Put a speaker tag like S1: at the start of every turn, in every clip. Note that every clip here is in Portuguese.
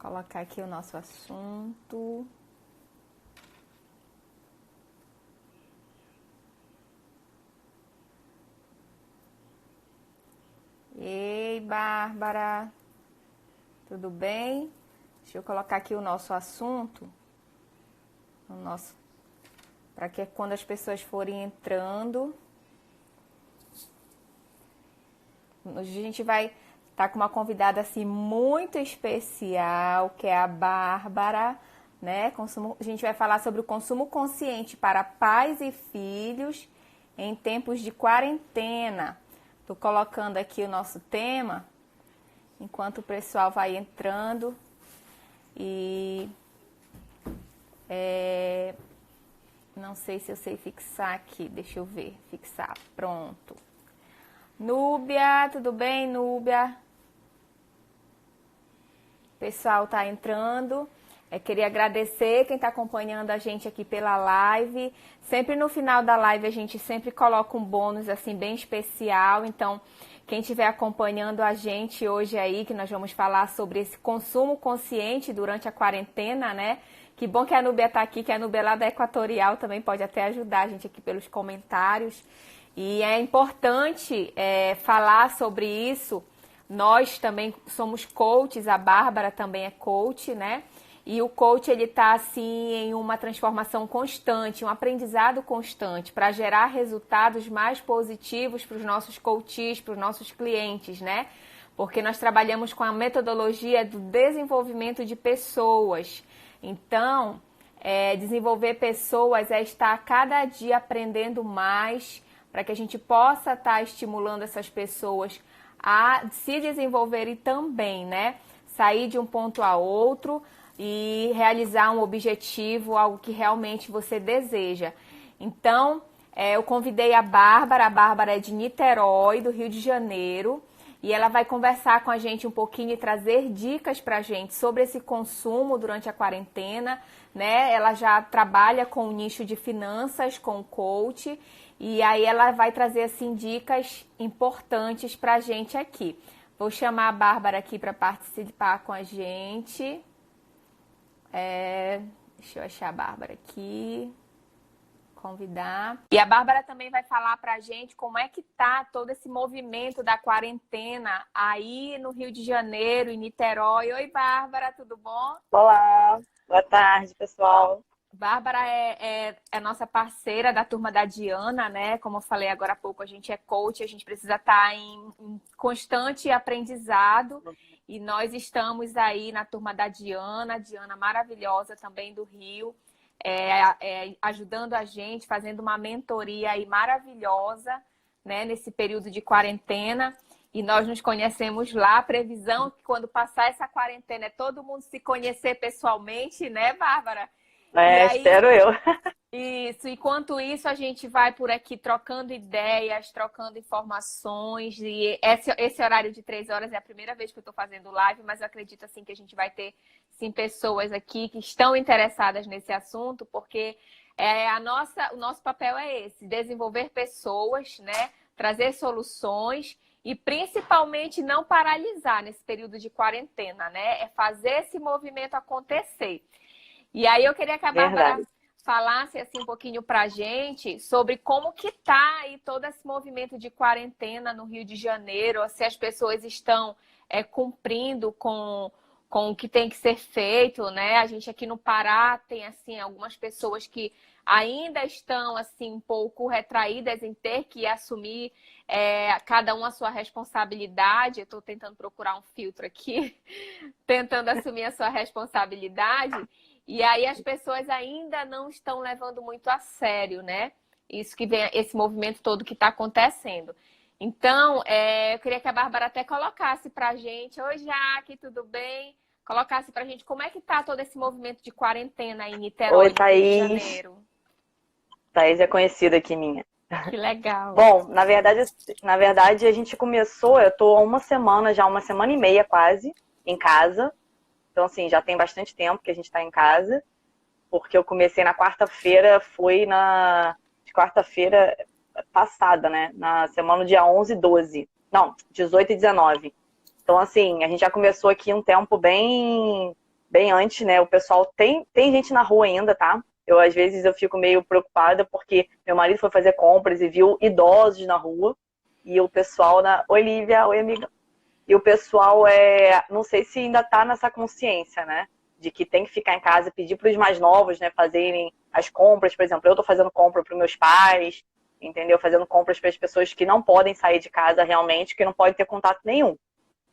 S1: Colocar aqui o nosso assunto. Ei, Bárbara, tudo bem? Deixa eu colocar aqui o nosso assunto, para que quando as pessoas forem entrando, hoje a gente vai estar com uma convidada assim muito especial, que é a Bárbara, né? A gente vai falar sobre o consumo consciente para pais e filhos em tempos de quarentena. Estou colocando aqui o nosso tema, enquanto o pessoal vai entrando. E não sei se eu sei fixar aqui, deixa eu ver, fixar, pronto. Núbia, tudo bem, Núbia? O pessoal tá entrando. Queria agradecer quem está acompanhando a gente aqui pela live. Sempre no final da live a gente sempre coloca um bônus assim bem especial. Então, quem estiver acompanhando a gente hoje aí, que nós vamos falar sobre esse consumo consciente durante a quarentena, né? Que bom que a Núbia está aqui, que a Núbia é lá da Equatorial também pode até ajudar a gente aqui pelos comentários. E é importante falar sobre isso. Nós também somos coaches, a Bárbara também é coach, né? E o coach, ele está, assim, em uma transformação constante, um aprendizado constante, para gerar resultados mais positivos para os nossos coaches, para os nossos clientes, né? Porque nós trabalhamos com a metodologia do desenvolvimento de pessoas. Então, desenvolver pessoas é estar a cada dia aprendendo mais, para que a gente possa estar estimulando essas pessoas a se desenvolverem também, né? Sair de um ponto a outro e realizar um objetivo, algo que realmente você deseja. Então, eu convidei a Bárbara é de Niterói, do Rio de Janeiro, e ela vai conversar com a gente um pouquinho e trazer dicas para a gente sobre esse consumo durante a quarentena, né? Ela já trabalha com o nicho de finanças, com o coach, e aí ela vai trazer, assim, dicas importantes para a gente aqui. Vou chamar a Bárbara aqui para participar com a gente. Deixa eu achar a Bárbara aqui, convidar. E a Bárbara também vai falar pra gente como é que tá todo esse movimento da quarentena aí no Rio de Janeiro, em Niterói. Oi, Bárbara, tudo bom?
S2: Olá, boa tarde, pessoal.
S1: Bárbara é nossa parceira da turma da Diana, né? Como eu falei agora há pouco, a gente é coach, a gente precisa estar em constante aprendizado. E nós estamos aí na turma da Diana maravilhosa também do Rio, ajudando a gente, fazendo uma mentoria aí maravilhosa, né? Nesse período de quarentena. E nós nos conhecemos lá. A previsão é que quando passar essa quarentena é todo mundo se conhecer pessoalmente, né, Bárbara? E aí,
S2: Espero eu.
S1: isso, enquanto isso, a gente vai por aqui trocando ideias, trocando informações. E esse horário de 3 horas é a primeira vez que eu estou fazendo live, mas eu acredito assim que a gente vai ter sim pessoas aqui que estão interessadas nesse assunto, porque o nosso papel é esse, desenvolver pessoas, né? Trazer soluções e principalmente não paralisar nesse período de quarentena, né? É fazer esse movimento acontecer. E aí eu queria que a Bárbara
S2: Verdade.
S1: falasse assim um pouquinho pra gente sobre como que tá aí todo esse movimento de quarentena no Rio de Janeiro, se as pessoas estão cumprindo com o que tem que ser feito, né? A gente aqui no Pará tem assim algumas pessoas que ainda estão assim um pouco retraídas em ter que assumir cada um a sua responsabilidade. Eu estou tentando procurar um filtro aqui, tentando assumir a sua responsabilidade. E aí as pessoas ainda não estão levando muito a sério, né? Isso que vem, esse movimento todo que está acontecendo. Então, eu queria que a Bárbara até colocasse para a gente. Oi, Jaque, tudo bem? Colocasse para a gente como é que está todo esse movimento de quarentena aí em
S2: Oi,
S1: Niterói, no Rio de
S2: Thaís.
S1: Janeiro.
S2: Thaís é conhecida aqui minha.
S1: Que legal.
S2: Bom, na verdade a gente começou, eu tô há uma semana, já uma semana e meia quase, em casa. Então, assim, já tem bastante tempo que a gente tá em casa, porque eu comecei na quarta-feira, foi na de quarta-feira passada, né? Na semana dia 11 e 12. Não, 18 e 19. Então, assim, a gente já começou aqui um tempo bem bem antes, né? O pessoal tem gente na rua ainda, tá? Às vezes eu fico meio preocupada porque meu marido foi fazer compras e viu idosos na rua e o pessoal Oi, Lívia, oi, amiga. E o pessoal não sei se ainda tá nessa consciência, né? De que tem que ficar em casa, pedir para os mais novos, né, fazerem as compras. Por exemplo, eu tô fazendo compra para os meus pais, entendeu? Fazendo compras para as pessoas que não podem sair de casa realmente, que não podem ter contato nenhum,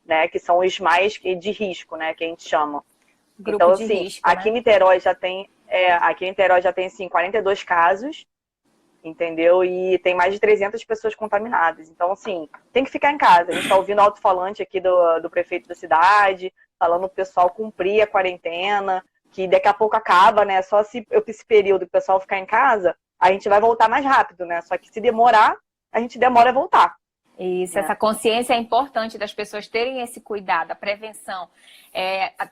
S2: né? Que são os mais de risco, né? Que a gente chama.
S1: Grupo
S2: Então,
S1: de
S2: assim,
S1: risco,
S2: aqui em
S1: né?
S2: Niterói já tem, assim, 42 casos, entendeu? E tem mais de 300 pessoas contaminadas. Então, assim, tem que ficar em casa. A gente está ouvindo o alto-falante aqui do prefeito da cidade, falando o pessoal cumprir a quarentena, que daqui a pouco acaba, né? Só se esse período que o pessoal ficar em casa, a gente vai voltar mais rápido, né? Só que se demorar, a gente demora a voltar.
S1: Isso, essa consciência é importante das pessoas terem esse cuidado, a prevenção.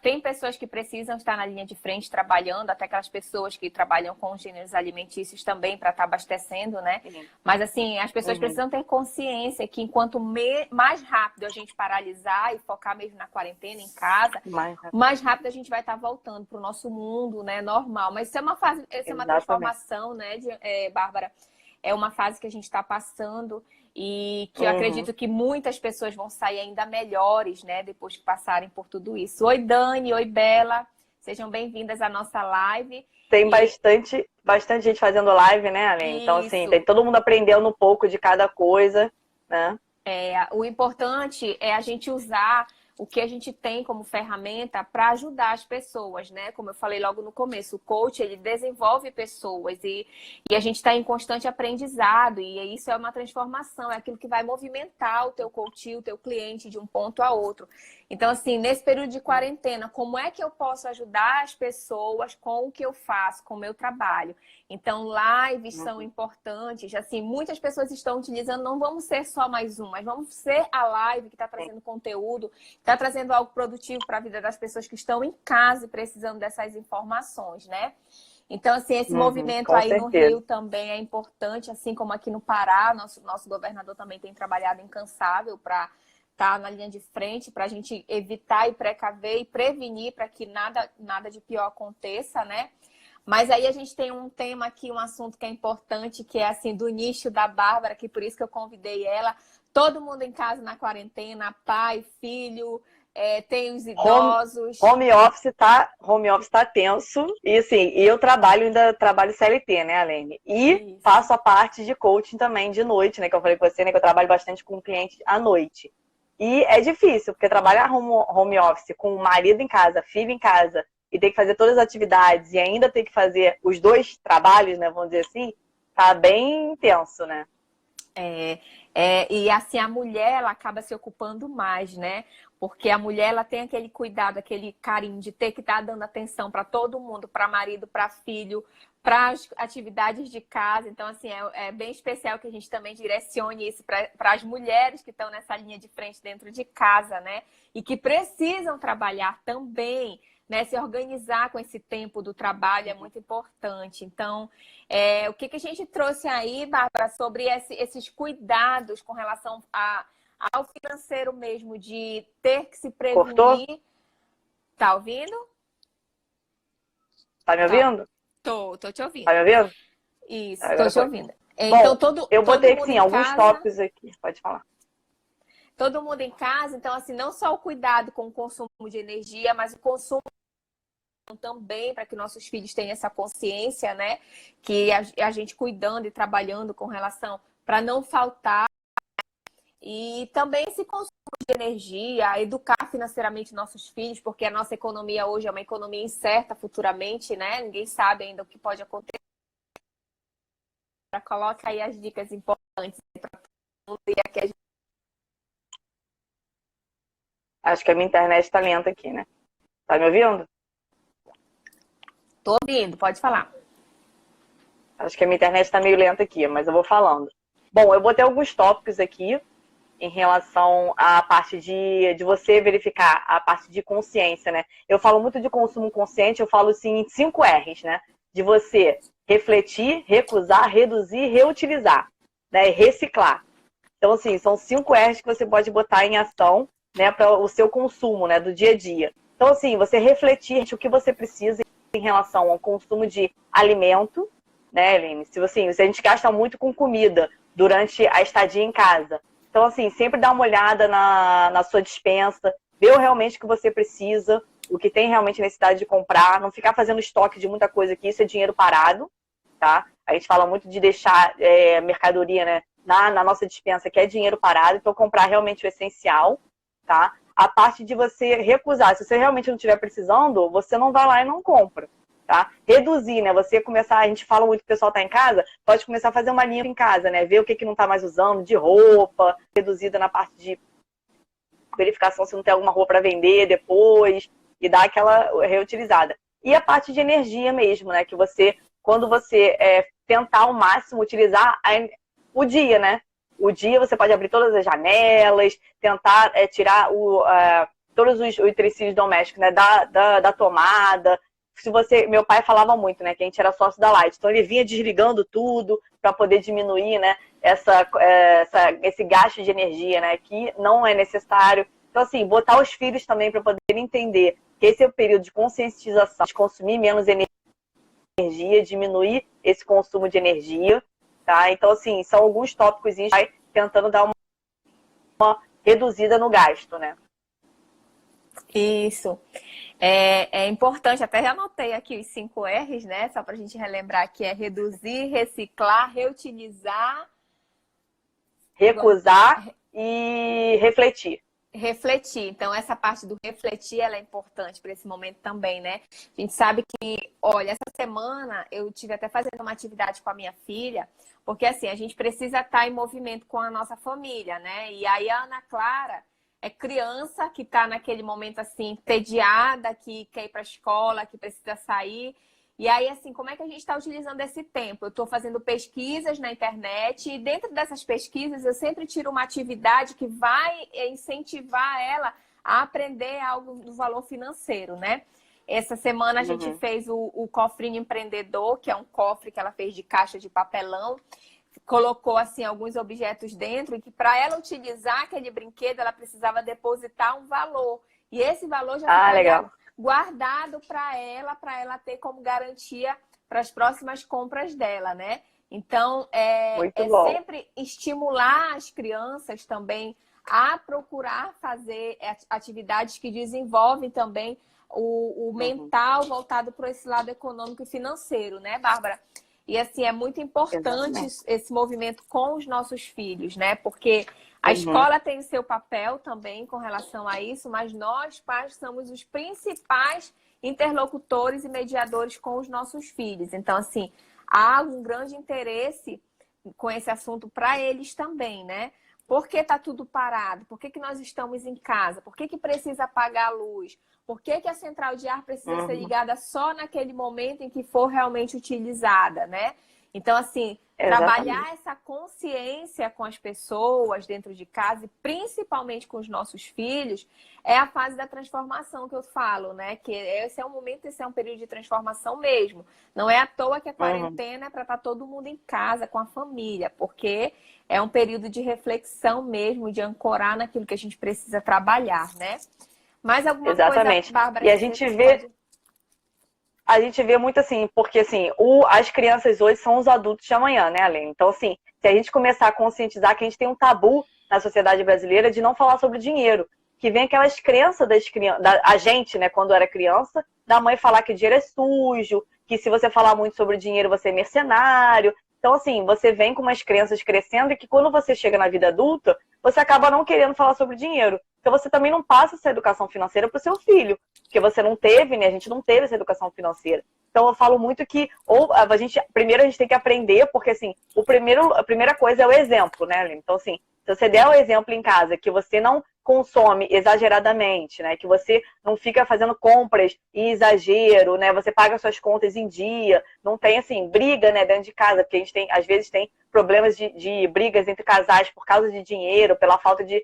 S1: Tem pessoas que precisam estar na linha de frente trabalhando, até aquelas pessoas que trabalham com gêneros alimentícios também para estar abastecendo, né? Mas assim, as pessoas precisam ter consciência que enquanto mais rápido a gente paralisar e focar mesmo na quarentena, em casa, mais rápido a gente vai estar voltando para o nosso mundo, né, normal. Mas isso é uma fase, isso é uma transformação, né, Bárbara? É uma fase que a gente está passando e que eu acredito que muitas pessoas vão sair ainda melhores, né? Depois que passarem por tudo isso. Oi, Dani. Oi, Bela. Sejam bem-vindas à nossa live.
S2: Tem bastante gente fazendo live, né, Aline? Então, assim, tem todo mundo aprendendo um pouco de cada coisa, né?
S1: O importante é a gente usar o que a gente tem como ferramenta para ajudar as pessoas, né? Como eu falei logo no começo, o coach, ele desenvolve pessoas e a gente está em constante aprendizado e isso é uma transformação, é aquilo que vai movimentar o teu coach, o teu cliente de um ponto a outro. Então, assim, nesse período de quarentena, como é que eu posso ajudar as pessoas com o que eu faço, com o meu trabalho? Então, lives são importantes. Assim, muitas pessoas estão utilizando, não vamos ser só mais um, mas vamos ser a live que está trazendo conteúdo, está trazendo algo produtivo para a vida das pessoas que estão em casa e precisando dessas informações, né? Então, assim, esse movimento aí no Rio também é importante, assim como aqui no Pará, nosso governador também tem trabalhado incansável para estar na linha de frente, para a gente evitar e precaver e prevenir para que nada de pior aconteça, né? Mas aí a gente tem um tema aqui, um assunto que é importante, que é assim, do nicho da Bárbara, que por isso que eu convidei ela. Todo mundo em casa na quarentena, pai, filho, tem os idosos.
S2: Home office tá tenso. E assim, ainda trabalho CLT, né, Alene? E faço a parte de coaching também de noite, né? Que eu falei com você, né? Que eu trabalho bastante com cliente à noite. E é difícil, porque trabalhar home office com o marido em casa, filho em casa, e ter que fazer todas as atividades e ainda ter que fazer os dois trabalhos, né? Vamos dizer assim, tá bem intenso, né?
S1: E assim, a mulher, ela acaba se ocupando mais, né? Porque a mulher, ela tem aquele cuidado, aquele carinho de ter que estar dando atenção para todo mundo, para marido, para filho, para as atividades de casa. Então, assim, é bem especial que a gente também direcione isso para as mulheres que estão nessa linha de frente dentro de casa, né? E que precisam trabalhar também, né? Se organizar com esse tempo do trabalho é muito importante. Então, o que a gente trouxe aí, Bárbara, sobre esses cuidados com relação ao financeiro mesmo, de ter que se prevenir.
S2: Cortou?
S1: Tá ouvindo?
S2: Tá me ouvindo?
S1: Tô te ouvindo.
S2: Tá me ouvindo?
S1: Isso,
S2: Agora
S1: tô te
S2: foi.
S1: ouvindo. Então,
S2: Bom, eu botei sim alguns tópicos aqui. Pode falar.
S1: Todo mundo em casa, então, assim, não só o cuidado com o consumo de energia, mas o consumo também, para que nossos filhos tenham essa consciência, né? Que a gente cuidando e trabalhando com relação para não faltar. E também esse consumo de energia, educar financeiramente nossos filhos, porque a nossa economia hoje é uma economia incerta futuramente, né? Ninguém sabe ainda o que pode acontecer. Coloca aí as dicas importantes para todo mundo e aqui a gente...
S2: Acho que a minha internet tá lenta aqui, né? Tá me ouvindo?
S1: Tô ouvindo, pode falar.
S2: Acho que a minha internet tá meio lenta aqui, mas eu vou falando. Bom, eu botei alguns tópicos aqui em relação à parte de você verificar a parte de consciência, né? Eu falo muito de consumo consciente, eu falo assim em 5 R's, né? De você refletir, recusar, reduzir, reutilizar, né? E reciclar. Então, assim, são 5 R's que você pode botar em ação, né, para o seu consumo, né, do dia a dia. Então, assim, você refletir o que você precisa em relação ao consumo de alimento, né, Eline? Se a gente gasta muito com comida durante a estadia em casa. Então, assim, sempre dá uma olhada na sua despensa, ver realmente o que você precisa, o que tem realmente necessidade de comprar, não ficar fazendo estoque de muita coisa, que isso é dinheiro parado, tá? A gente fala muito de deixar mercadoria, né, na nossa despensa, que é dinheiro parado, então comprar realmente o essencial, tá? A parte de você recusar, se você realmente não estiver precisando, você não vai lá e não compra, tá? Reduzir, né? Você começar, a gente fala muito que o pessoal tá em casa, pode começar a fazer uma linha em casa, né? Ver o que não tá mais usando, de roupa, reduzida na parte de verificação se não tem alguma roupa para vender depois, e dar aquela reutilizada. E a parte de energia mesmo, né? Que você, quando você tentar ao máximo utilizar o dia, né? O dia você pode abrir todas as janelas, tentar tirar todos os utensílios domésticos, né, da tomada. Se você, meu pai falava muito, né, que a gente era sócio da Light, então ele vinha desligando tudo para poder diminuir, né, esse gasto de energia, né, que não é necessário. Então, assim, botar os filhos também para poder entender que esse é o período de conscientização, de consumir menos energia, diminuir esse consumo de energia, tá? Então, assim, são alguns tópicos que vai tentando dar uma reduzida no gasto, né?
S1: Isso. É importante, até já anotei aqui os 5 R's, né? Só para a gente relembrar que é reduzir, reciclar, reutilizar,
S2: recusar e refletir.
S1: Refletir. Então, essa parte do refletir, ela é importante para esse momento também, né? A gente sabe que, olha, essa semana eu tive até fazendo uma atividade com a minha filha, porque assim, a gente precisa estar em movimento com a nossa família, né? E aí a Ana Clara é criança que está naquele momento assim, entediada, que quer ir para a escola, que precisa sair. E aí, assim, como é que a gente está utilizando esse tempo? Eu estou fazendo pesquisas na internet e dentro dessas pesquisas eu sempre tiro uma atividade que vai incentivar ela a aprender algo do valor financeiro, né? Essa semana a gente fez o cofrinho empreendedor, que é um cofre que ela fez de caixa de papelão. Colocou, assim, alguns objetos dentro e que para ela utilizar aquele brinquedo, ela precisava depositar um valor. E esse valor já ficaria guardado para ela ter como garantia para as próximas compras dela, né? Então, sempre estimular as crianças também a procurar fazer atividades que desenvolvem também o mental voltado para esse lado econômico e financeiro, né, Bárbara? E assim, é muito importante esse movimento com os nossos filhos, né? Porque a escola tem o seu papel também com relação a isso, mas nós, pais, somos os principais interlocutores e mediadores com os nossos filhos. Então, assim, há um grande interesse com esse assunto para eles também, né? Por que está tudo parado? Por que nós estamos em casa? Por que precisa apagar a luz? Por que a central de ar precisa ser ligada só naquele momento em que for realmente utilizada, né? Então, assim, trabalhar essa consciência com as pessoas dentro de casa e principalmente com os nossos filhos é a fase da transformação que eu falo, né? Que esse é um momento, esse é um período de transformação mesmo. Não é à toa que a quarentena é para estar todo mundo em casa com a família, porque é um período de reflexão mesmo, de ancorar naquilo que a gente precisa trabalhar, né? Mais alguma coisa, Bárbara?
S2: E a gente vê muito assim, porque assim, as crianças hoje são os adultos de amanhã, né, Alene? Então, assim, se a gente começar a conscientizar que a gente tem um tabu na sociedade brasileira de não falar sobre dinheiro, que vem aquelas crenças a gente, né, quando era criança, da mãe falar que dinheiro é sujo, que se você falar muito sobre dinheiro, você é mercenário. Então, assim, você vem com umas crenças crescendo e que quando você chega na vida adulta, você acaba não querendo falar sobre dinheiro. Então, você também não passa essa educação financeira para o seu filho, porque você não teve, né? A gente não teve essa educação financeira. Então, eu falo muito que primeiro a gente tem que aprender, porque, assim, a primeira coisa é o exemplo, né, Aline? Então, assim, se você der o exemplo em casa que você não consome exageradamente, né? Que você não fica fazendo compras em exagero, né? Você paga suas contas em dia, não tem, assim, briga, né, dentro de casa, porque a gente tem, às vezes, tem problemas de brigas entre casais por causa de dinheiro, pela falta de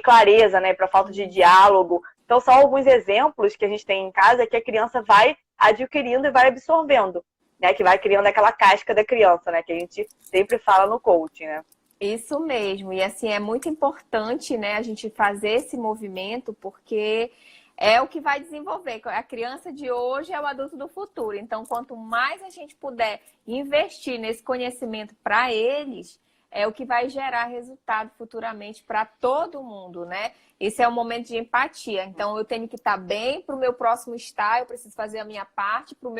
S2: clareza, né? Pela falta de diálogo. Então, são alguns exemplos que a gente tem em casa que a criança vai adquirindo e vai absorvendo, né? Que vai criando aquela casca da criança, né? Que a gente sempre fala no coaching, né?
S1: Isso mesmo. E assim, é muito importante, né, a gente fazer esse movimento, porque é o que vai desenvolver. A criança de hoje é o adulto do futuro. Então, quanto mais a gente puder investir nesse conhecimento para eles, é o que vai gerar resultado futuramente para todo mundo, né? Esse é um momento de empatia. Então, eu tenho que estar bem para o meu próximo estar, eu preciso fazer a minha parte, para o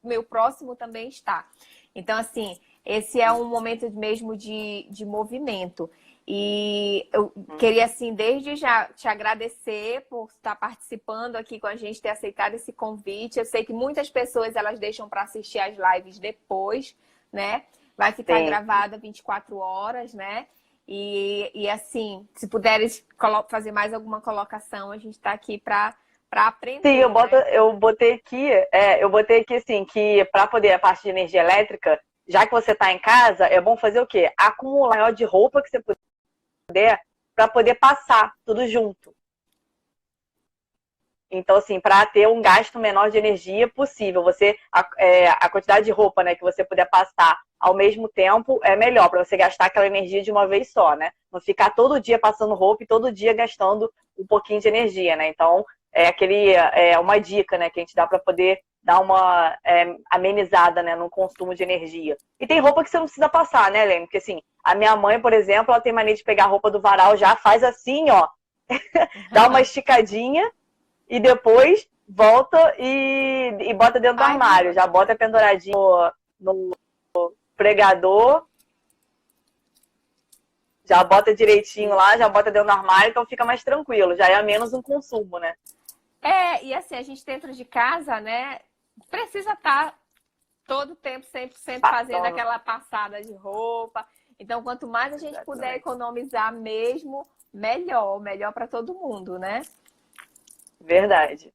S1: meu próximo também estar. Então, assim, esse é um momento mesmo de movimento. E eu queria, assim, desde já te agradecer por estar participando aqui com a gente, ter aceitado esse convite. Eu sei que muitas pessoas, elas deixam para assistir as lives depois, né? Vai ficar gravada 24 horas, né? E assim, se puderes fazer mais alguma colocação, a gente está aqui para aprender.
S2: Sim,
S1: né?
S2: eu botei aqui assim, que para poder a parte de energia elétrica, já que você está em casa, é bom fazer o quê? Acumular o maior de roupa que você puder para poder passar tudo junto. Então, assim, para ter um gasto menor de energia possível, a quantidade de roupa, né, que você puder passar ao mesmo tempo é melhor para você gastar aquela energia de uma vez só, né? Não ficar todo dia passando roupa e todo dia gastando um pouquinho de energia, né? Então, uma dica, né, que a gente dá para poder dar uma amenizada, né, no consumo de energia. E tem roupa que você não precisa passar, né, Lene? Porque assim, a minha mãe, por exemplo, ela tem mania de pegar a roupa do varal, já faz assim, ó, dá uma esticadinha e depois volta e bota dentro do armário. Já bota penduradinho no pregador, já bota direitinho lá, já bota dentro do armário, então fica mais tranquilo, já é menos um consumo, né?
S1: E assim, a gente dentro de casa, né, precisa estar todo o tempo, 100% fazendo aquela passada de roupa. Então, quanto mais a gente puder economizar mesmo, melhor para todo mundo, né?
S2: Verdade.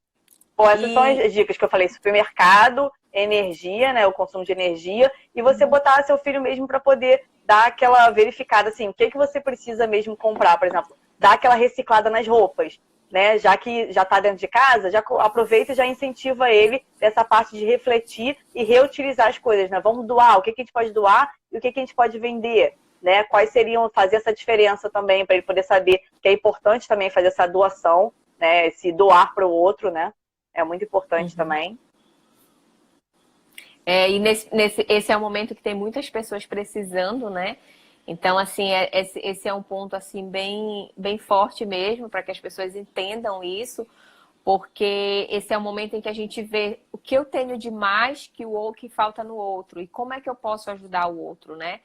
S2: Bom, essas são as dicas que eu falei: supermercado, energia, né, o consumo de energia, e você botar seu filho mesmo para poder dar aquela verificada, assim, o que você precisa mesmo comprar, por exemplo, dar aquela reciclada nas roupas, né, já que já está dentro de casa, já aproveita e já incentiva ele dessa parte de refletir e reutilizar as coisas, né, vamos doar, o que a gente pode doar e o que a gente pode vender, né, quais seriam, fazer essa diferença também, para ele poder saber que é importante também fazer essa doação, né, esse doar para o outro, né, é muito importante também.
S1: E esse é um momento que tem muitas pessoas precisando, né? Então, assim, esse é um ponto assim bem forte mesmo, para que as pessoas entendam isso, porque esse é o momento em que a gente vê o que eu tenho de mais que falta no outro e como é que eu posso ajudar o outro, né?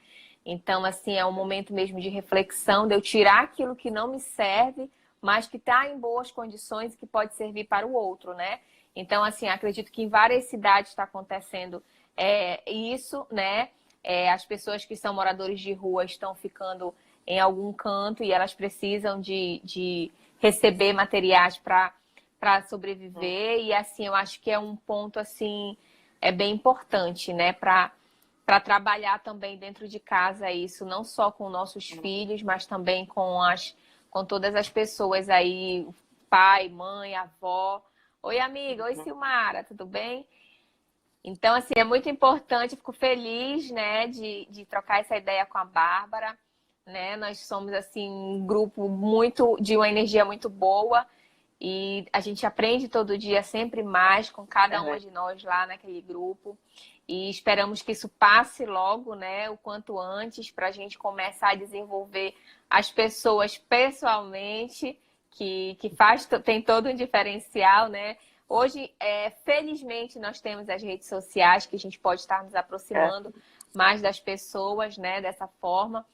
S1: Então, assim, é um momento mesmo de reflexão, de eu tirar aquilo que não me serve, mas que está em boas condições e que pode servir para o outro, né? Então, assim, acredito que em várias cidades está acontecendo isso, né? As pessoas que são moradores de rua estão ficando em algum canto e elas precisam de receber materiais para sobreviver. E, assim, eu acho que é um ponto, assim, bem importante, né? Para trabalhar também dentro de casa isso, não só com nossos filhos, mas também com todas as pessoas aí, pai, mãe, avó. Oi, amiga. Oi, Silmara. Tudo bem? Então, assim, é muito importante. Fico feliz, né, de trocar essa ideia com a Bárbara, né? Nós somos, assim, um grupo de uma energia muito boa e a gente aprende todo dia sempre mais com cada uma de nós lá naquele grupo. E esperamos que isso passe logo, né, o quanto antes, para a gente começar a desenvolver as pessoas pessoalmente, que tem todo um diferencial, né? Hoje, felizmente, nós temos as redes sociais, que a gente pode estar nos aproximando mais das pessoas, né, dessa forma.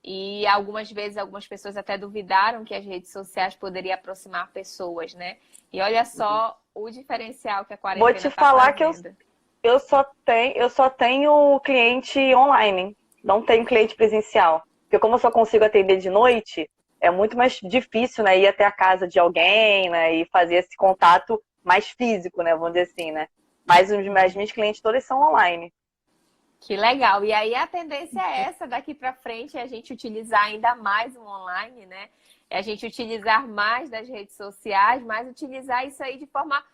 S1: E algumas vezes, algumas pessoas até duvidaram que as redes sociais poderiam aproximar pessoas, né? E olha só o diferencial que a quarentena está fazendo.
S2: Vou te falar que eu só tenho cliente online, não tenho cliente presencial. Porque como eu só consigo atender de noite, é muito mais difícil, né, ir até a casa de alguém, né, e fazer esse contato mais físico, né, vamos dizer assim, né. Mas as minhas clientes todas são online.
S1: Que legal. E aí a tendência é essa, daqui para frente, é a gente utilizar ainda mais o online, né? É a gente utilizar mais das redes sociais, mas utilizar isso aí de forma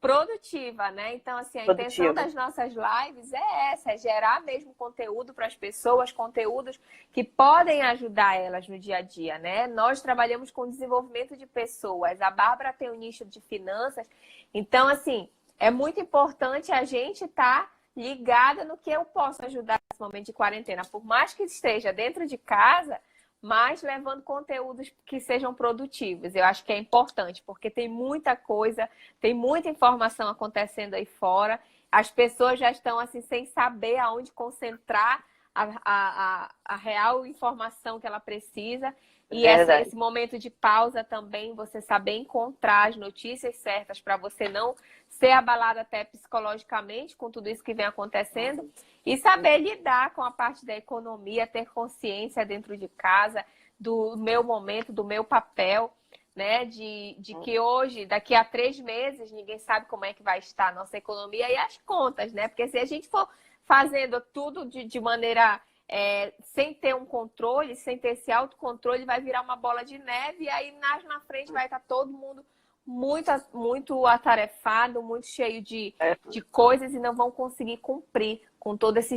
S1: produtiva, né? Então, assim, a
S2: Produtiva.
S1: intenção das nossas lives é essa, é gerar mesmo conteúdo para as pessoas, conteúdos que podem ajudar elas no dia a dia, né? Nós trabalhamos com desenvolvimento de pessoas, a Bárbara tem um nicho de finanças, então, assim, é muito importante a gente estar ligada no que eu posso ajudar nesse momento de quarentena, por mais que esteja dentro de casa, mas levando conteúdos que sejam produtivos. Eu acho que é importante, porque tem muita coisa, tem muita informação acontecendo aí fora. As pessoas já estão assim sem saber aonde concentrar a real informação que ela precisa. E esse momento de pausa também, você saber encontrar as notícias certas para você não ser abalado até psicologicamente com tudo isso que vem acontecendo e saber lidar com a parte da economia, ter consciência dentro de casa do meu momento, do meu papel, né? De que hoje, daqui a 3 meses, ninguém sabe como é que vai estar a nossa economia e as contas, né? Porque se a gente for fazendo tudo de maneira sem ter um controle, sem ter esse autocontrole, vai virar uma bola de neve e aí na frente vai estar todo mundo muito atarefado, muito cheio de coisas e não vão conseguir cumprir com todas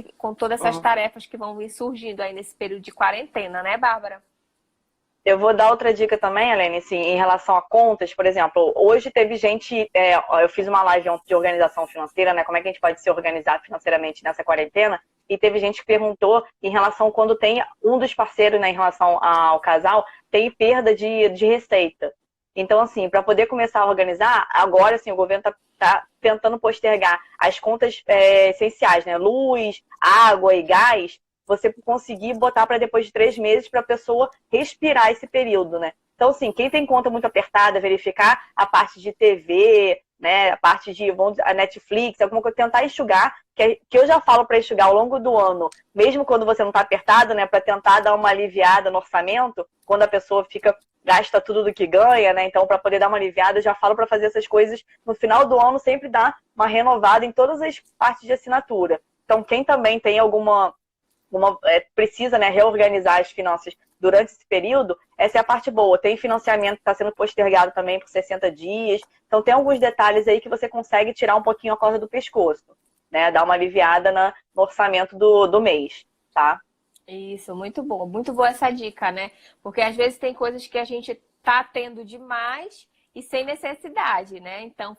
S1: essas tarefas que vão vir surgindo aí nesse período de quarentena, né, Bárbara?
S2: Eu vou dar outra dica também, Helene, assim, em relação a contas, por exemplo, hoje teve gente, eu fiz uma live ontem de organização financeira, né, como é que a gente pode se organizar financeiramente nessa quarentena, e teve gente que perguntou em relação quando tem um dos parceiros, né, em relação ao casal, tem perda de receita. Então, assim, para poder começar a organizar, agora, assim, o governo tá tentando postergar as contas essenciais, né, luz, água e gás, você conseguir botar para depois de 3 meses para a pessoa respirar esse período, né? Então, assim, quem tem conta muito apertada, verificar a parte de TV, né, a parte de a Netflix, alguma coisa, tentar enxugar, que eu já falo para enxugar ao longo do ano, mesmo quando você não está apertado, né, para tentar dar uma aliviada no orçamento, quando a pessoa gasta tudo do que ganha, né? Então, para poder dar uma aliviada, eu já falo para fazer essas coisas no final do ano, sempre dar uma renovada em todas as partes de assinatura. Então, quem também tem precisa, né, reorganizar as finanças durante esse período, essa é a parte boa. Tem financiamento que está sendo postergado também por 60 dias. Então, tem alguns detalhes aí que você consegue tirar um pouquinho a corda do pescoço, né? Dar uma aliviada no orçamento do mês, tá?
S1: Isso, muito bom. Muito boa essa dica, né? Porque às vezes tem coisas que a gente tá tendo demais e sem necessidade, né? Então,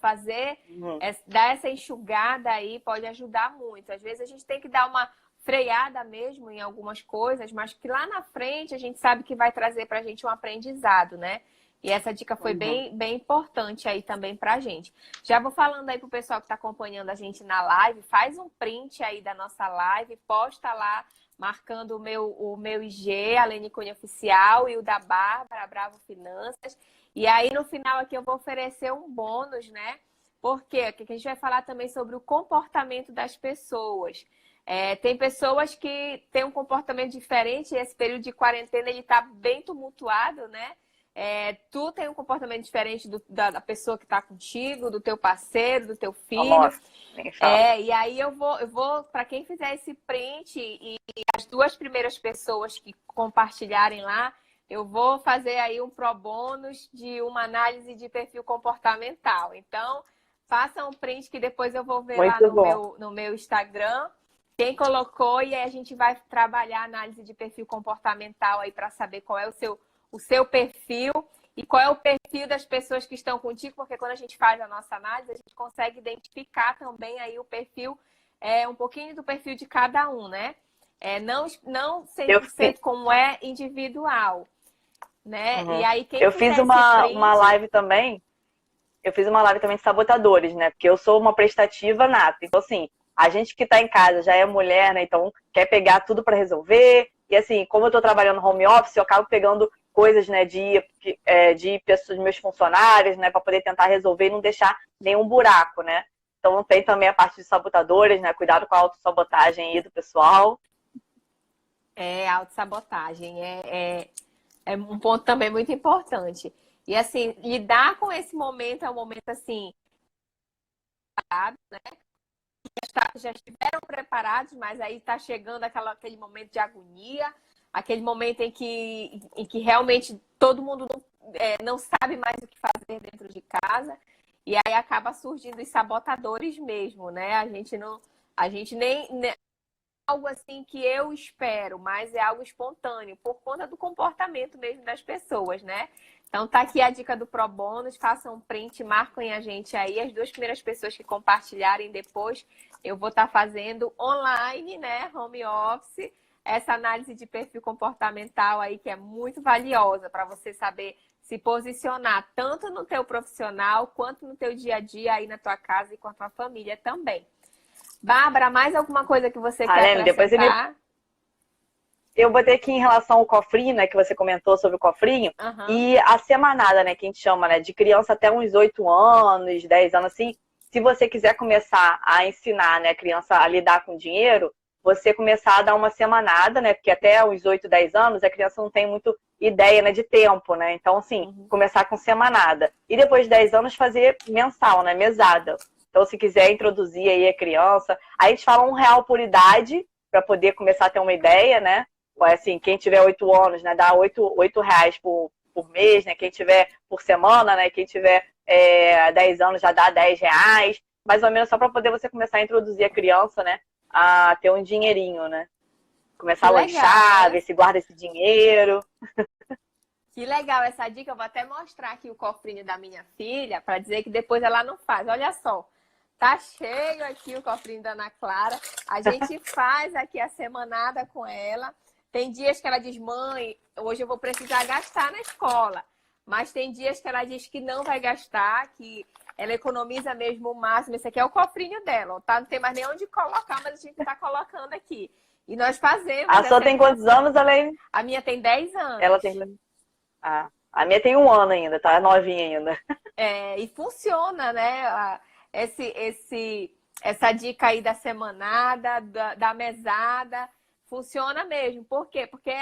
S1: dar essa enxugada aí pode ajudar muito. Às vezes a gente tem que dar uma freada mesmo em algumas coisas, mas que lá na frente a gente sabe que vai trazer pra gente um aprendizado, né? E essa dica foi bem importante aí também pra gente. Já vou falando aí pro pessoal que tá acompanhando a gente na live, faz um print aí da nossa live, posta lá, marcando o meu IG, a Lene Cunha Oficial, e o da Bárbara, Bravo Finanças. E aí, no final aqui, eu vou oferecer um bônus, né? Porque aqui a gente vai falar também sobre o comportamento das pessoas. Tem pessoas que têm um comportamento diferente e esse período de quarentena ele está bem tumultuado, né? Tu tem um comportamento diferente da pessoa que está contigo, do teu parceiro, do teu filho.
S2: Nossa,
S1: E aí eu vou para quem fizer esse print e as 2 primeiras pessoas que compartilharem lá, eu vou fazer aí um pro bônus de uma análise de perfil comportamental. Então, façam um print que depois eu vou ver lá no meu Instagram. Quem colocou, e aí a gente vai trabalhar a análise de perfil comportamental aí para saber qual é o seu perfil e qual é o perfil das pessoas que estão contigo, porque quando a gente faz a nossa análise, a gente consegue identificar também aí o perfil, um pouquinho do perfil de cada um, né? Não 100% como é individual, né? E aí quem
S2: eu fiz uma live também, de sabotadores, né? Porque eu sou uma prestativa nata. Então, assim, a gente que tá em casa já é mulher, né? Então, quer pegar tudo para resolver. E, assim, como eu tô trabalhando no home office, eu acabo pegando coisas, né, de pessoas, meus funcionários, né, para poder tentar resolver e não deixar nenhum buraco, né? Então, tem também a parte de sabotadores, né? Cuidado com a autossabotagem aí do pessoal.
S1: Autossabotagem é um ponto também muito importante. E, assim, lidar com esse momento é um momento, assim, né? Já estiveram preparados, mas aí está chegando aquele momento de agonia, aquele momento em que realmente todo mundo não sabe mais o que fazer dentro de casa. e aí acaba surgindo os sabotadores mesmo, né? A gente nem algo assim que eu espero, mas é algo espontâneo, por conta do comportamento mesmo das pessoas, né? Então tá aqui a dica do Pro Bônus, façam um print, marquem a gente aí, as 2 primeiras pessoas que compartilharem depois, eu vou estar fazendo online, né, home office, essa análise de perfil comportamental aí que é muito valiosa para você saber se posicionar tanto no teu profissional quanto no teu dia a dia aí na tua casa e com a tua família também. Bárbara, mais alguma coisa que você quer
S2: Lene, depois
S1: acrescentar?
S2: eu botei aqui em relação ao cofrinho, né, que você comentou sobre o cofrinho,
S1: Uhum.
S2: e a semanada, né, que a gente chama, né, de criança até uns 8 anos, 10 anos, assim, se você quiser começar a ensinar, né, a criança a lidar com dinheiro, você começar a dar uma semanada, né, porque até uns 8, 10 anos a criança não tem muito ideia, né, de tempo, né, então, assim, começar com semanada. E depois de 10 anos fazer mensal, né, mesada. Então, se quiser introduzir aí a criança, aí a gente fala R$ 1 por idade, para poder começar a ter uma ideia, né, assim, quem tiver 8 anos, né, dá oito reais por mês, né? Quem tiver por semana, né? Quem tiver 10 anos já dá R$ 10, mais ou menos só para poder você começar a introduzir a criança, né? A ter um dinheirinho, né? Começar
S1: Que
S2: a
S1: legal,
S2: lanchar,
S1: né?
S2: ver se guarda esse dinheiro.
S1: Que legal essa dica. Eu vou até mostrar aqui o cofrinho da minha filha para dizer que depois ela não faz. Olha só, tá cheio aqui o cofrinho da Ana Clara. A gente faz aqui a semanada com ela. Tem dias que ela diz, mãe, hoje eu vou precisar gastar na escola. Mas tem dias que ela diz que não vai gastar, que ela economiza mesmo o máximo. Esse aqui é o cofrinho dela, ó, tá? Não tem mais nem onde colocar, mas a gente tá colocando aqui. E nós fazemos
S2: A sua
S1: essa
S2: tem quantos
S1: criação.
S2: anos, além?
S1: A minha tem 10
S2: Ela
S1: anos.
S2: tem. Ah, a minha tem 1 ano ainda, tá? Novinha ainda.
S1: E funciona, né? Essa dica aí da semanada, da mesada, funciona mesmo. Por quê? Porque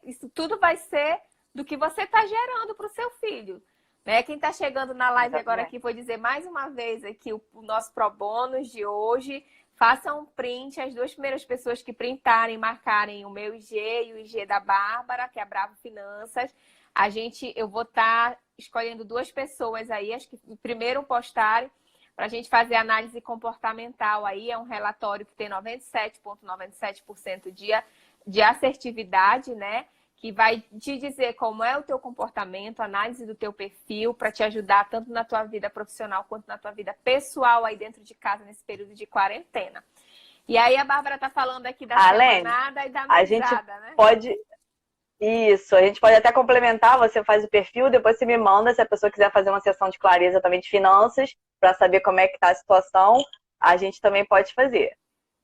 S1: isso tudo vai ser do que você está gerando para o seu filho. Né? Quem está chegando na live agora
S2: Exatamente.
S1: aqui, vou dizer mais uma vez aqui o nosso Pro Bônus de hoje. Façam um print, as 2 primeiras pessoas que printarem, marcarem o meu IG e o IG da Bárbara, que é a Bravo Finanças. Eu vou estar escolhendo 2 pessoas aí, acho que primeiro postarem, para a gente fazer análise comportamental aí. É um relatório que tem 97,97% de assertividade, né? Que vai te dizer como é o teu comportamento, análise do teu perfil, para te ajudar tanto na tua vida profissional quanto na tua vida pessoal aí dentro de casa nesse período de quarentena. E aí a Bárbara tá falando aqui da
S2: Lene,
S1: semanada e da
S2: a gente
S1: mesada, né?
S2: pode. Isso, a gente pode até complementar, você faz o perfil, depois você me manda, se a pessoa quiser fazer uma sessão de clareza também de finanças, para saber como é que está a situação, a gente também pode fazer.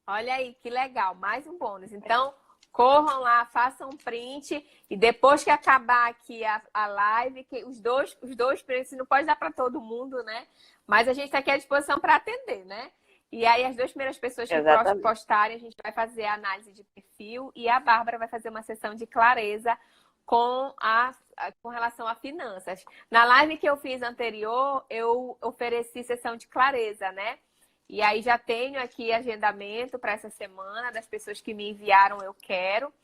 S1: Olha aí, que legal, mais um bônus. Então, corram lá, façam um print e depois que acabar aqui a live, que os dois prints não pode dar para todo mundo, né? Mas a gente está aqui à disposição para atender, né? E aí, as 2 primeiras pessoas que
S2: Exatamente.
S1: postarem, a gente vai fazer a análise de perfil e a Bárbara vai fazer uma sessão de clareza com relação a finanças. Na live que eu fiz anterior, eu ofereci sessão de clareza, né? E aí já tenho aqui agendamento para essa semana das pessoas que me enviaram eu quero.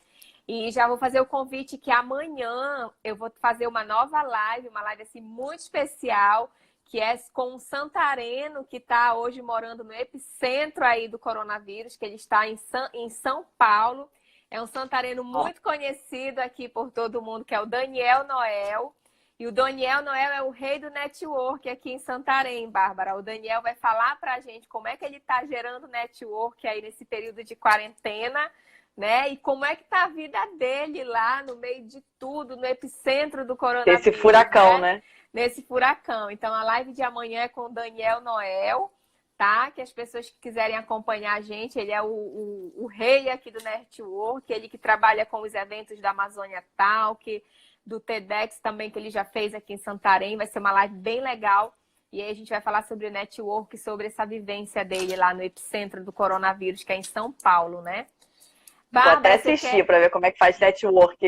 S1: E já vou fazer o convite que amanhã eu vou fazer uma nova live, uma live assim muito especial, que é com um santareno que está hoje morando no epicentro aí do coronavírus, que ele está em São Paulo. É um santareno muito conhecido aqui por todo mundo, que é o Daniel Noel. E o Daniel Noel é o rei do network aqui em Santarém, Bárbara. O Daniel vai falar para a gente como é que ele está gerando network aí nesse período de quarentena, né? E como é que tá a vida dele lá no meio de tudo, no epicentro do coronavírus,
S2: Esse furacão, né?
S1: Nesse furacão. Então, a live de amanhã é com o Daniel Noel, tá? Que as pessoas que quiserem acompanhar a gente, ele é o rei aqui do network, ele que trabalha com os eventos da Amazônia Talk, do TEDx também, que ele já fez aqui em Santarém. Vai ser uma live bem legal. E aí a gente vai falar sobre network, sobre essa vivência dele lá no epicentro do coronavírus, que é em São Paulo, né?
S2: Vou até assistir para ver como é que faz network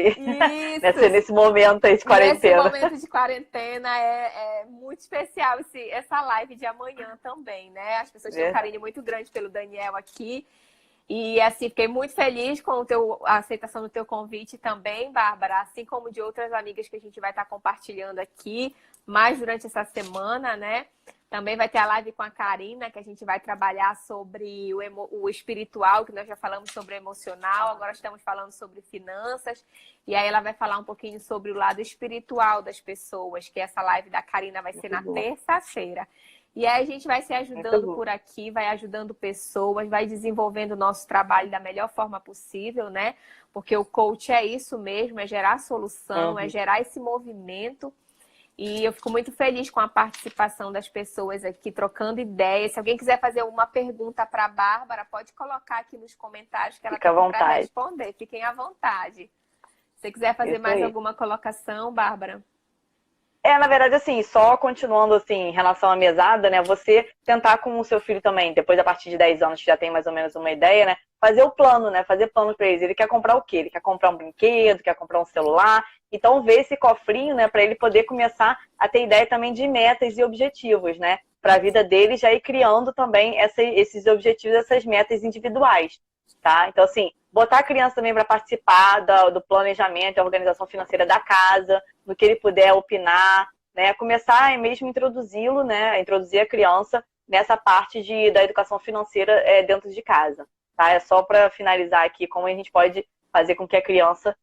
S2: nesse momento aí de quarentena.
S1: Nesse momento de quarentena é muito especial essa live de amanhã também, né? As pessoas têm um carinho muito grande pelo Daniel aqui. E assim, fiquei muito feliz com a aceitação do teu convite também, Bárbara, assim como de outras amigas que a gente vai estar compartilhando aqui, mais durante essa semana, né? Também vai ter a live com a Karina, que a gente vai trabalhar sobre o espiritual, que nós já falamos sobre o emocional, agora estamos falando sobre finanças. E aí ela vai falar um pouquinho sobre o lado espiritual das pessoas, que essa live da Karina vai ser na terça-feira. E aí a gente vai se ajudando por aqui, vai ajudando pessoas, vai desenvolvendo o nosso trabalho da melhor forma possível, né? Porque o coach é isso mesmo, é gerar solução, é gerar esse movimento. E eu fico muito feliz com a participação das pessoas aqui, trocando ideias. Se alguém quiser fazer uma pergunta para a Bárbara, pode colocar aqui nos comentários que ela
S2: Fica
S1: tem para responder. Fiquem à vontade. Se você quiser fazer mais alguma colocação, Bárbara.
S2: Na verdade, assim, só continuando, assim, em relação à mesada, né, você tentar com o seu filho também, depois, a partir de 10 anos, que já tem mais ou menos uma ideia, né, fazer o plano, né, fazer plano para eles. Ele quer comprar o quê? Ele quer comprar um brinquedo, quer comprar um celular. Então, ver esse cofrinho, né, para ele poder começar a ter ideia também de metas e objetivos, né, para a vida dele, já ir criando também esses objetivos, essas metas individuais, tá? Então, assim, botar a criança também para participar do planejamento e organização financeira da casa, no que ele puder opinar, né? Começar mesmo introduzi-lo, né? Introduzir a criança nessa parte da educação financeira dentro de casa, tá? É só para finalizar aqui como a gente pode fazer com que a criança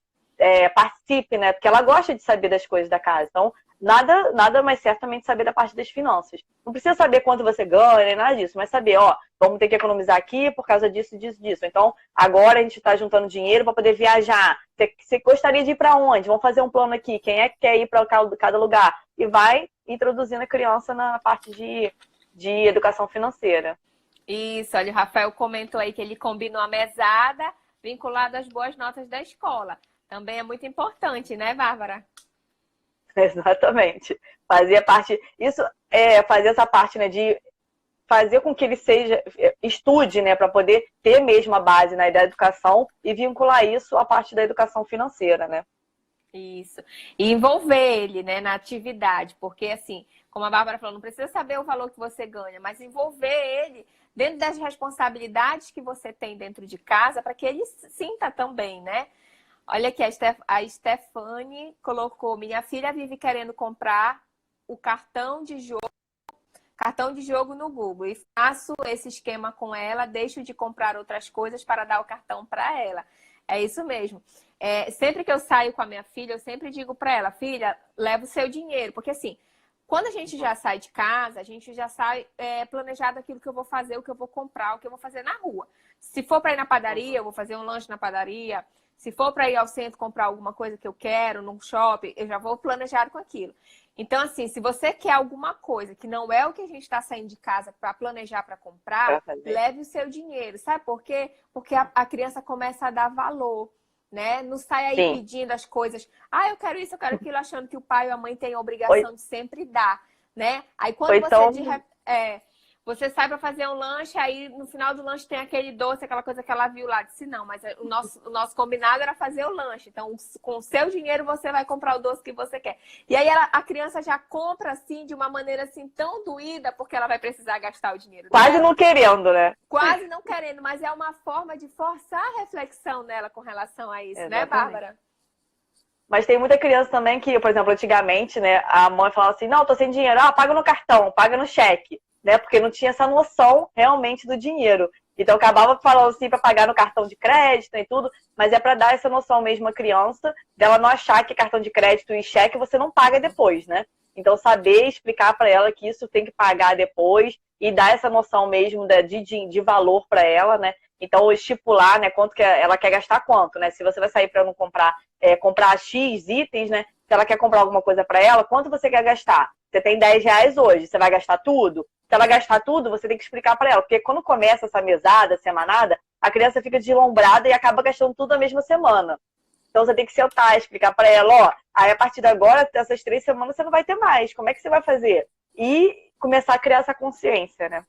S2: participe, né? Porque ela gosta de saber das coisas da casa. Então, nada mais certamente saber da parte das finanças. Não precisa saber quanto você ganha, nem nada disso, mas saber, ó, vamos ter que economizar aqui por causa disso, disso, disso. Então, agora a gente está juntando dinheiro para poder viajar. Você gostaria de ir para onde? Vamos fazer um plano aqui. Quem é que quer ir para cada lugar? E vai introduzindo a criança na parte de educação financeira.
S1: Isso, olha, o Rafael comentou aí que ele combinou a mesada vinculada às boas notas da escola. Também é muito importante, né, Bárbara?
S2: Exatamente. Fazer essa parte, né, de fazer com que ele estude, né, para poder ter mesmo a base, né, da educação e vincular isso à parte da educação financeira, né?
S1: Isso. E envolver ele, né, na atividade, porque assim, como a Bárbara falou, não precisa saber o valor que você ganha, mas envolver ele dentro das responsabilidades que você tem dentro de casa para que ele sinta também, né? Olha aqui, a Stefane colocou: minha filha vive querendo comprar o cartão de jogo no Google e faço esse esquema com ela, deixo de comprar outras coisas para dar o cartão para ela. É isso mesmo. Sempre que eu saio com a minha filha, eu sempre digo para ela: filha, leva o seu dinheiro. Porque assim, quando a gente já sai de casa, a gente já sai planejado aquilo que eu vou fazer, o que eu vou comprar, o que eu vou fazer na rua. Se for para ir na padaria, eu vou fazer um lanche na padaria. Se for para ir ao centro comprar alguma coisa que eu quero, num shopping, eu já vou planejado com aquilo. Então, assim, se você quer alguma coisa que não é o que a gente está saindo de casa para planejar para comprar, leve o seu dinheiro. Sabe por quê? Porque a criança começa a dar valor, né? Não sai aí pedindo as coisas. Ah, eu quero isso, eu quero aquilo, achando que o pai ou a mãe tem a obrigação de sempre dar, né? Aí quando você sai para fazer um lanche, aí no final do lanche tem aquele doce, aquela coisa que ela viu lá. Disse, não, mas o nosso combinado era fazer o lanche. Então, com o seu dinheiro, você vai comprar o doce que você quer. E aí a criança já compra, assim, de uma maneira, assim, tão doída, porque ela vai precisar gastar o dinheiro dela.
S2: Quase não querendo, né?
S1: Quase não querendo, mas é uma forma de forçar a reflexão nela com relação a isso, né, Bárbara?
S2: Mas tem muita criança também que, por exemplo, antigamente, né, a mãe falava assim, não, tô sem dinheiro, paga no cartão, paga no cheque. Né? Porque não tinha essa noção realmente do dinheiro. Então acabava falando assim para pagar no cartão de crédito e tudo, mas é para dar essa noção mesmo à criança, dela não achar que cartão de crédito e cheque você não paga depois, né? Então saber explicar para ela que isso tem que pagar depois e dar essa noção mesmo de valor para ela, né? Então estipular, né, quanto que ela quer gastar quanto, né? Se você vai sair para não comprar X itens, né? Se ela quer comprar alguma coisa para ela, quanto você quer gastar? Você tem R$10 hoje, você vai gastar tudo? Se ela gastar tudo, você tem que explicar para ela. Porque quando começa essa mesada, semanada, a criança fica deslumbrada e acaba gastando tudo na mesma semana. Então você tem que sentar, explicar para ela, ó, aí a partir de agora, essas 3 semanas você não vai ter mais. Como é que você vai fazer? E começar a criar essa consciência, né?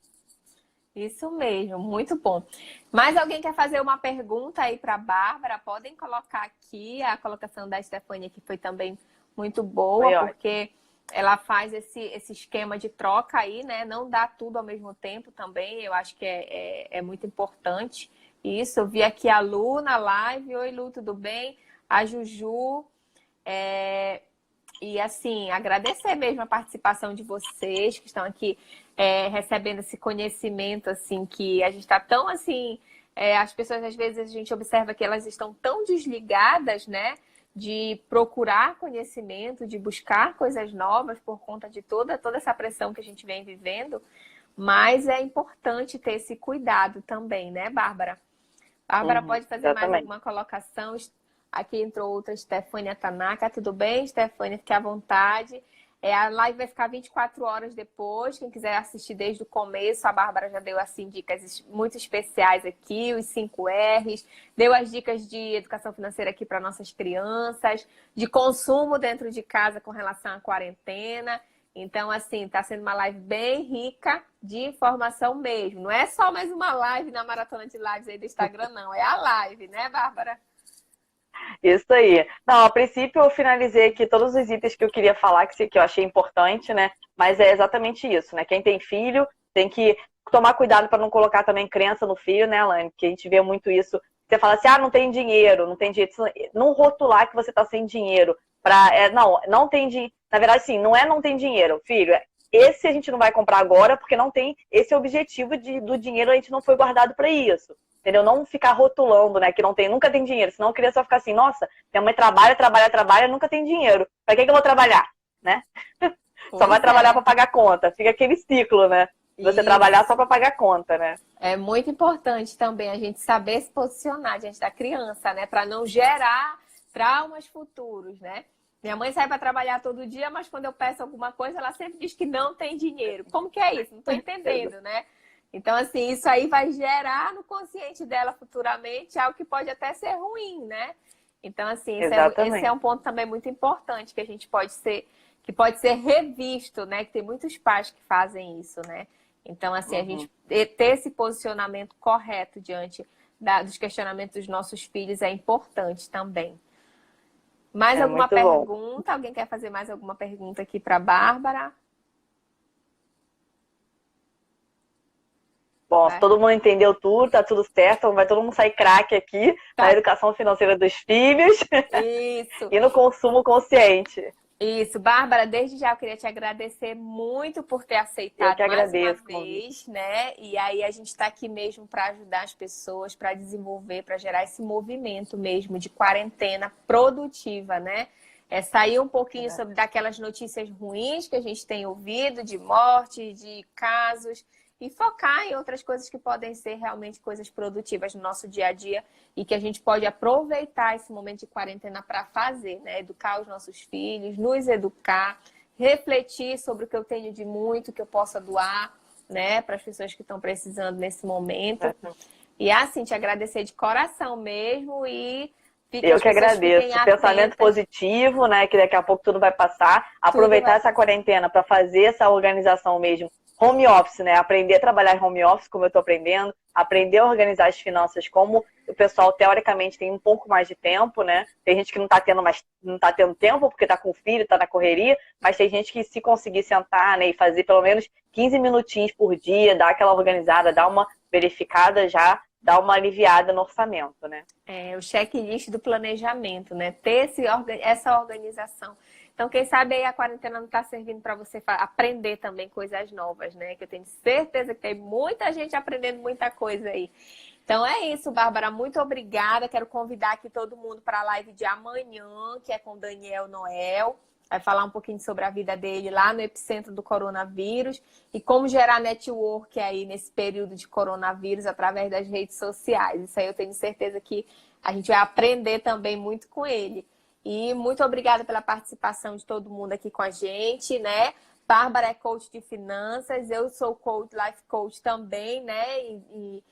S1: Isso mesmo, muito bom. Mais alguém quer fazer uma pergunta aí para a Bárbara? Podem colocar aqui. A colocação da Stefania que foi também muito boa, porque ela faz esse esquema de troca aí, né? Não dá tudo ao mesmo tempo também. Eu acho que é muito importante isso. Eu vi aqui a Lu na live. Oi, Lu, tudo bem? A Juju. E, assim, agradecer mesmo a participação de vocês que estão aqui recebendo esse conhecimento, assim, que a gente está tão, assim... as pessoas, às vezes, a gente observa que elas estão tão desligadas, né? De procurar conhecimento, de buscar coisas novas por conta de toda essa pressão que a gente vem vivendo. Mas é importante ter esse cuidado também, né, Bárbara? Bárbara, pode fazer mais
S2: Exatamente.
S1: alguma colocação? Aqui entrou outra, Stefânia Tanaka. Tudo bem, Stefânia? Fique à vontade. A live vai ficar 24 horas depois. Quem quiser assistir desde o começo, a Bárbara já deu assim, dicas muito especiais aqui, os 5 R's. Deu as dicas de educação financeira aqui para nossas crianças, de consumo dentro de casa com relação à quarentena. Então, assim, está sendo uma live bem rica de informação mesmo. Não é só mais uma live na maratona de lives aí do Instagram, não. É a live, né, Bárbara?
S2: Isso aí. Não, a princípio eu finalizei aqui todos os itens que eu queria falar, que eu achei importante, né? Mas é exatamente isso, né? Quem tem filho tem que tomar cuidado para não colocar também crença no filho, né, Elaine? Porque a gente vê muito isso. Você fala assim, não tem dinheiro, não tem dinheiro. Não rotular que você está sem dinheiro. Não tem dinheiro. Na verdade, sim, não tem dinheiro, filho. Esse a gente não vai comprar agora porque não tem esse objetivo do dinheiro, a gente não foi guardado para isso. Entendeu? Não ficar rotulando, né? Que nunca tem dinheiro. Senão a criança vai ficar assim, nossa, minha mãe trabalha, nunca tem dinheiro. Pra que eu vou trabalhar? Né? Só vai trabalhar para pagar conta. Fica aquele ciclo, né? Você trabalhar só para pagar conta, né?
S1: É muito importante também a gente saber se posicionar diante da criança, né? Para não gerar traumas futuros, né? Minha mãe sai para trabalhar todo dia, mas quando eu peço alguma coisa, ela sempre diz que não tem dinheiro. Como que é isso? Não estou entendendo, né? Então, assim, isso aí vai gerar no consciente dela futuramente algo que pode até ser ruim, né? Então, assim, esse é um ponto também muito importante que a gente pode ser revisto, né? Que tem muitos pais que fazem isso, né? Então, assim, a gente ter esse posicionamento correto diante dos questionamentos dos nossos filhos é importante também. Mais alguma pergunta? Bom. Alguém quer fazer mais alguma pergunta aqui para a Bárbara?
S2: Bom, se todo mundo entendeu tudo, tá tudo certo, vai todo mundo sair craque aqui na educação financeira dos filhos.
S1: Isso.
S2: E no consumo consciente.
S1: Isso, Bárbara, desde já eu queria te agradecer muito por ter aceitado mais uma vez, né? E aí a gente está aqui mesmo para ajudar as pessoas, para desenvolver, para gerar esse movimento mesmo de quarentena produtiva, né? Sair um pouquinho sobre daquelas notícias ruins que a gente tem ouvido, de morte, de casos, e focar em outras coisas que podem ser realmente coisas produtivas no nosso dia a dia e que a gente pode aproveitar esse momento de quarentena para fazer, né? Educar os nossos filhos, nos educar, refletir sobre o que eu tenho de muito, que eu possa doar, né? Para as pessoas que estão precisando nesse momento. E assim, te agradecer de coração mesmo e...
S2: Eu que agradeço. Pensamento positivo, né? Que daqui a pouco tudo vai passar. Aproveitar essa quarentena para fazer essa organização mesmo. Home office, né? Aprender a trabalhar em home office, como eu estou aprendendo. Aprender a organizar as finanças, como o pessoal, teoricamente, tem um pouco mais de tempo, né? Tem gente que não está tendo tempo porque está com o filho, está na correria. Mas tem gente que, se conseguir sentar, né? E fazer pelo menos 15 minutinhos por dia, dar aquela organizada, dar uma verificada já, dá uma aliviada no orçamento, né?
S1: O checklist do planejamento, né? Ter essa organização. Então, quem sabe aí a quarentena não está servindo para você aprender também coisas novas, né? Que eu tenho certeza que tem muita gente aprendendo muita coisa aí. Então é isso, Bárbara. Muito obrigada. Quero convidar aqui todo mundo para a live de amanhã, que é com Daniel Noel. Vai falar um pouquinho sobre a vida dele lá no epicentro do coronavírus e como gerar network aí nesse período de coronavírus através das redes sociais. Isso aí eu tenho certeza que a gente vai aprender também muito com ele. E muito obrigada pela participação de todo mundo aqui com a gente, né? Bárbara é coach de finanças, eu sou coach, life coach também, né? E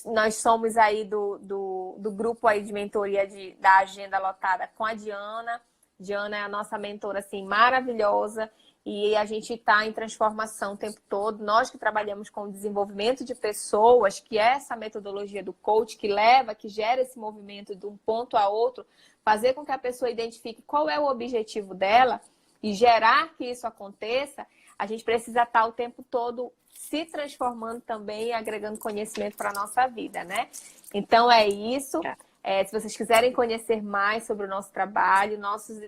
S1: nós somos aí do grupo aí de mentoria da Agenda Lotada com a Diana. Diana é a nossa mentora, assim, maravilhosa. E a gente está em transformação o tempo todo. Nós que trabalhamos com o desenvolvimento de pessoas, que é essa metodologia do coach que gera esse movimento de um ponto a outro, fazer com que a pessoa identifique qual é o objetivo dela e gerar que isso aconteça, a gente precisa estar o tempo todo se transformando também e agregando conhecimento para a nossa vida, né? Então é isso. Se vocês quiserem conhecer mais sobre o nosso trabalho, nossos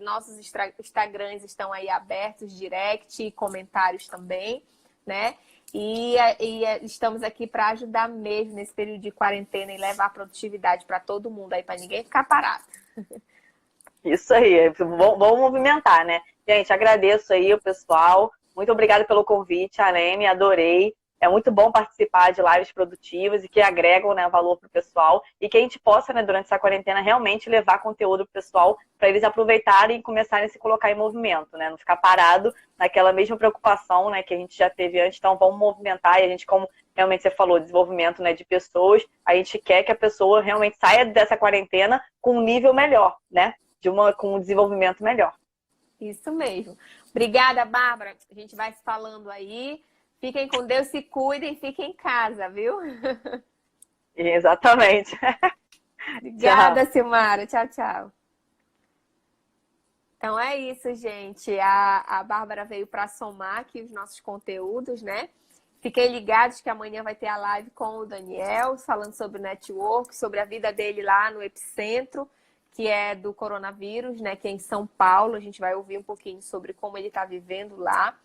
S1: Instagrams estão aí abertos, direct e comentários também, né? E estamos aqui para ajudar mesmo nesse período de quarentena e levar produtividade para todo mundo aí, para ninguém ficar parado.
S2: Isso aí, vamos movimentar, né? Gente, agradeço aí o pessoal. Muito obrigada pelo convite, Alene, adorei. É muito bom participar de lives produtivas e que agregam, né, valor para o pessoal e que a gente possa, né, durante essa quarentena, realmente levar conteúdo para o pessoal para eles aproveitarem e começarem a se colocar em movimento, né? Não ficar parado naquela mesma preocupação, né, que a gente já teve antes. Então, vamos movimentar e a gente, como realmente você falou, desenvolvimento, né, de pessoas, a gente quer que a pessoa realmente saia dessa quarentena com um nível melhor, né? Com um desenvolvimento melhor.
S1: Isso mesmo. Obrigada, Bárbara. A gente vai se falando aí. Fiquem com Deus, se cuidem, fiquem em casa, viu?
S2: Exatamente.
S1: Obrigada, tchau. Silmara. Tchau, tchau. Então é isso, gente. A Bárbara veio para somar aqui os nossos conteúdos, né? Fiquem ligados que amanhã vai ter a live com o Daniel, falando sobre o network, sobre a vida dele lá no Epicentro, que é do coronavírus, né? Que é em São Paulo. A gente vai ouvir um pouquinho sobre como ele está vivendo lá.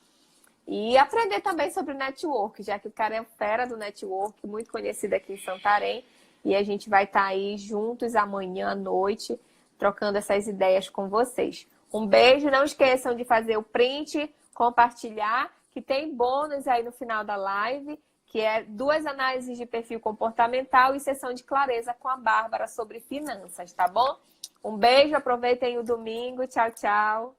S1: E aprender também sobre network, já que o cara é fera do network, muito conhecido aqui em Santarém. E a gente vai estar aí juntos amanhã à noite, trocando essas ideias com vocês. Um beijo, não esqueçam de fazer o print, compartilhar, que tem bônus aí no final da live, que é 2 análises de perfil comportamental e sessão de clareza com a Bárbara sobre finanças, tá bom? Um beijo, aproveitem o domingo. Tchau, tchau.